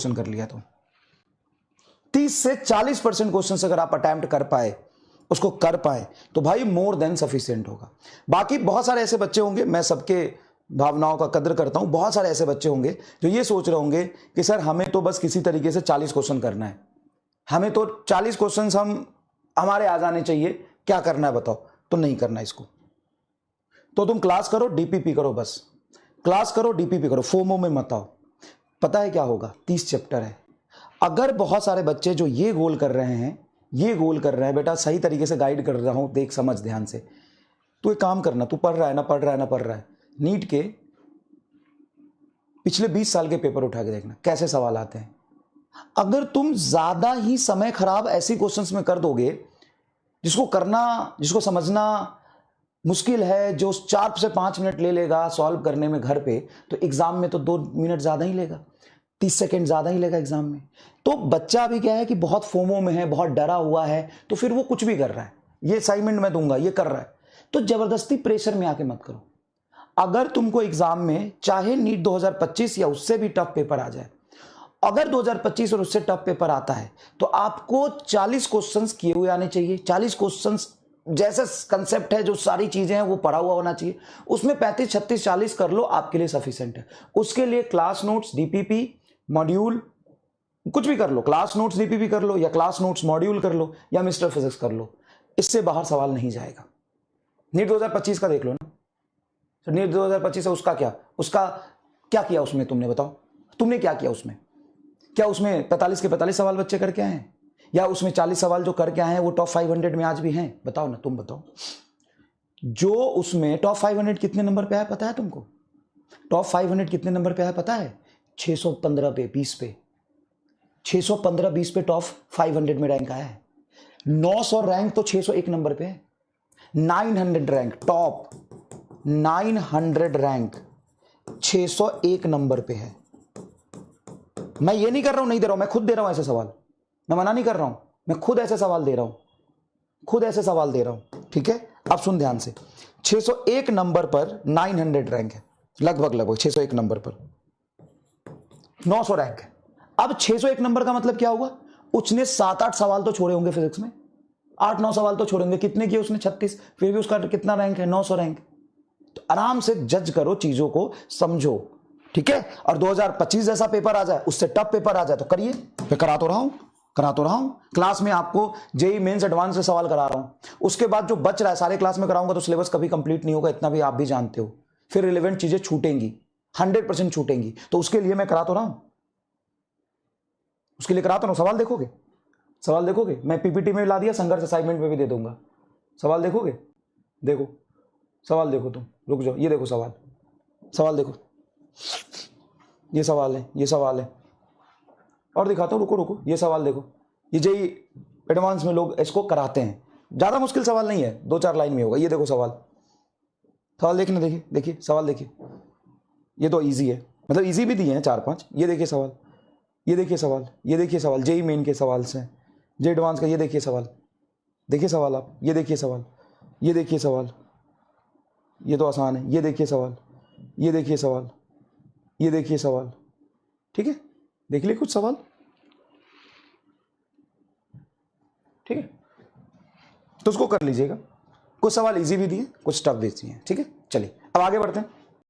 Question कर लिया तो 30 से 40% क्वेश्चन अगर आप अटेम्प्ट कर पाए, उसको कर पाए, तो भाई मोर देन सफिशिएंट होगा। बाकी बहुत सारे ऐसे बच्चे होंगे, मैं सबके भावनाओं का कदर करता हूं, बहुत सारे ऐसे बच्चे होंगे जो ये सोच रहे होंगे कि सर हमें तो बस किसी तरीके से 40 क्वेश्चन करना है, हमें तो 40 क्वेश्चन हम हमारे आ जाने चाहिए, क्या करना है बताओ। तो नहीं करना इसको, तो तुम क्लास करो, डीपीपी करो, बस क्लास करो, डीपीपी करो, फोमो में मत आओ। पता है क्या होगा, 30 चैप्टर है। अगर बहुत सारे बच्चे जो ये गोल कर रहे हैं, ये गोल कर रहे हैं, बेटा सही तरीके से गाइड कर रहा हूं, देख समझ ध्यान से, तू एक काम करना, तू पढ़ रहा है ना, पढ़ रहा है ना, पढ़ रहा है, नीट के पिछले 20 साल के पेपर उठा के देखना कैसे सवाल आते हैं। अगर तुम ज्यादा ही समय खराब ऐसी क्वेश्चंस में कर दोगे जिसको करना, जिसको समझना मुश्किल है, जो 4 से 5 मिनट ले लेगा सॉल्व करने में घर पे, तो एग्जाम में तो 2 मिनट ज्यादा ही लेगा, 30 सेकंड ज्यादा ही लेगा एग्जाम में। तो बच्चा भी क्या है कि बहुत फोमो में है, बहुत डरा हुआ है, तो फिर वो कुछ भी कर रहा है, ये असाइनमेंट मैं दूंगा, ये कर रहा है, तो जबरदस्ती प्रेशर में आके मत करो। अगर तुमको एग्जाम में चाहे नीट 2025 या उससे भी टफ पेपर आ जाए, अगर 2025 और उससे टफ पेपर आता है, तो आपको 40 क्वेश्चंस किए हुए आने चाहिए। 40 क्वेश्चंस जैसे कंसेप्ट है, जो सारी चीजें हैं वो पढ़ा हुआ होना चाहिए, उसमें 35, 36, 40 कर लो, आपके लिए सफिशिएंट है। उसके लिए क्लास नोट्स, डीपीपी, मॉड्यूल, कुछ भी कर लो, क्लास नोट्स डीपीपी कर लो, या क्लास नोट्स मॉड्यूल कर लो, या मिस्टर फिजिक्स कर लो, इससे बाहर सवाल नहीं जाएगा। नीट 2025 का देख लो ना, तो नीट 2025 है, उसका क्या किया उसमें, तुमने बताओ, तुमने क्या किया उसमें? क्या उसमें 45 के 45 सवाल बच्चे करके आए हैं, या उसमें 40 सवाल जो करके आए हैं वो टॉप 500 में आज भी हैं? बताओ ना, तुम बताओ। जो उसमें टॉप 500 कितने नंबर पे आया पता है तुमको? टॉप 500 कितने नंबर पे आया पता है? 615 पे, 20 पे, 615 20 पे टॉप 500 में रैंक आया है। 900 रैंक तो 601 नंबर पे है। 900 रैंक, टॉप 900 रैंक 601 नंबर पे है। मैं ये नहीं कर रहा हूं, नहीं दे रहा हूं, मैं खुद दे रहा हूं ऐसे सवाल, मैं मना नहीं कर रहा हूं, मैं खुद ऐसे सवाल दे रहा हूं, खुद ऐसे सवाल दे रहा हूं, ठीक है? अब सुन ध्यान से, 601 नंबर पर 900 रैंक है, लगभग 601 नंबर पर 900 रैंक है। अब 601 नंबर का मतलब क्या हुआ? उसने 7-8 सवाल तो छोड़े होंगे फिजिक्स में, 8-9 सवाल तो छोड़ेंगे। कितने किए उसने? 36, फिर भी उसका कितना रैंक है? 900 रैंक। तो आराम से जज करो, चीजों को समझो, ठीक है? और 2025 जैसा पेपर आ जाए, उससे टफ पेपर आ जाए तो करिए। मैं करा तो रहा हूं क्लास में, आपको जेई मेंस एडवांस से सवाल करा रहा हूं। उसके बाद जो बच रहा है सारे क्लास में कराऊंगा, तो सिलेबस कभी कंप्लीट नहीं होगा, इतना भी आप भी जानते हो। फिर रिलेवेंट चीजें छूटेंगी, 100% छूटेंगी। तो उसके लिए मैं करा तो रहा हूं, उसके लिए कराता हूं। सवाल देखोगे? सवाल देखोगे? मैं पीपीटी में ला दिया, संघर्ष असाइनमेंट में भी दे दूंगा। सवाल देखोगे? देखो सवाल, देखो तुम, रुक जाओ, ये देखो सवाल, सवाल देखो, ये सवाल है, ये सवाल है, और दिखाता हूं, रुको, ये सवाल देखो। ये जेई एडवांस में लोग इसको कराते हैं, ज्यादा मुश्किल सवाल नहीं है, 2-4 लाइन में होगा। ये देखो सवाल, सवाल देखना, देखिए सवाल देखिए, ये तो इजी है, मतलब इजी भी दिए हैं 4-5। ये देखिए सवाल, ये देखिए सवाल, ये देखिए सवाल, जेई मेन के सवाल से, जे एडवांस का। ये देखिए सवाल, देखिए सवाल आप, ये देखिए सवाल, ये देखिए सवाल, ये तो आसान है। ये देखिए सवाल, ये देखिए सवाल, ये देखिए सवाल, ठीक है? देख लिए कुछ सवाल, ठीक है? तो उसको कर लीजिएगा। कुछ सवाल इजी भी दिए, कुछ टफ भी दिए, ठीक है? चलिए अब आगे बढ़ते हैं।